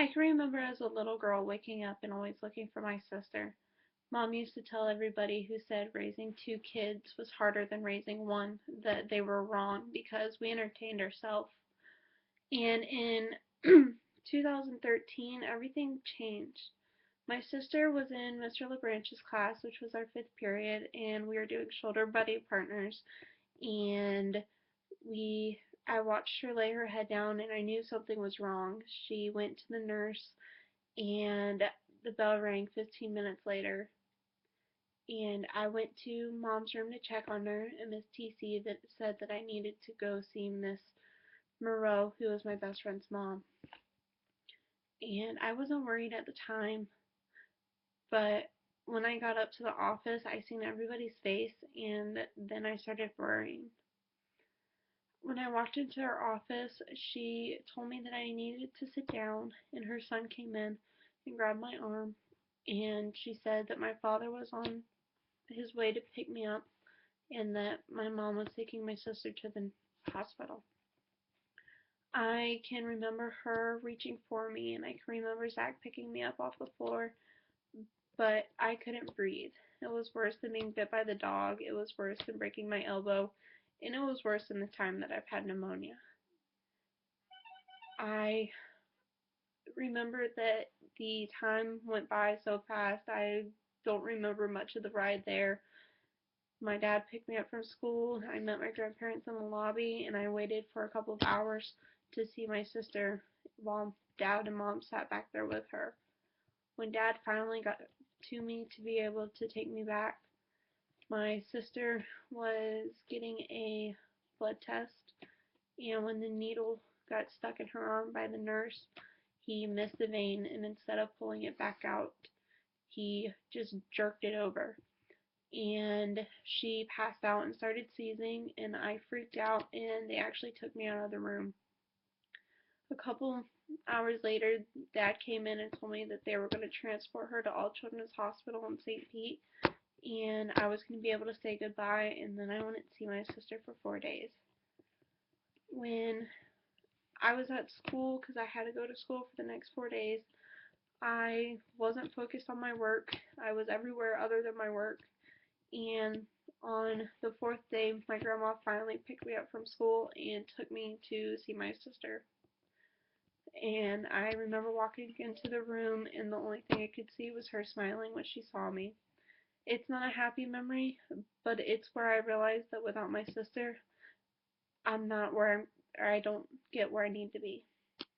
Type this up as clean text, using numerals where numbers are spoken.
I can remember as a little girl waking up and always looking for my sister. Mom used to tell everybody who said raising two kids was harder than raising one that they were wrong because we entertained ourselves. And in 2013, everything changed. My sister was in Mr. LeBranch's class, which was our fifth period, and we were doing shoulder buddy partners. And we, I watched her lay her head down, and I knew something was wrong. She went to the nurse, and the bell rang 15 minutes later. And I went to Mom's room to check on her, and Miss TC that said that I needed to go see Miss Moreau, who was my best friend's mom. And I wasn't worried at the time, but when I got up to the office, I seen everybody's face, and then I started worrying. When I walked into her office, she told me that I needed to sit down, and her son came in and grabbed my arm, and she said that my father was on his way to pick me up, and that my mom was taking my sister to the hospital. I can remember her reaching for me, and I can remember Zach picking me up off the floor, but I couldn't breathe. It was worse than being bit by the dog, it was worse than breaking my elbow, and it was worse than the time that I've had pneumonia. I remember that the time went by so fast, I don't remember much of the ride there. My dad picked me up from school, I met my grandparents in the lobby, and I waited for a couple of hours to see my sister while Dad and Mom sat back there with her. When Dad finally got to me to be able to take me back, my sister was getting a blood test, and when the needle got stuck in her arm by the nurse, he missed the vein, and instead of pulling it back out, he just jerked it over. And she passed out and started seizing, and I freaked out, and they actually took me out of the room. A couple hours later, Dad came in and told me that they were going to transport her to All Children's Hospital in St. Pete, and I was going to be able to say goodbye, and then I wouldn't see my sister for 4 days. When I was at school, because I had to go to school for the next 4 days, I wasn't focused on my work. I was everywhere other than my work. And on the fourth day, my grandma finally picked me up from school and took me to see my sister. And I remember walking into the room, and the only thing I could see was her smiling when she saw me. It's not a happy memory, but it's where I realized that without my sister, I'm not where I'm, or I don't get where I need to be.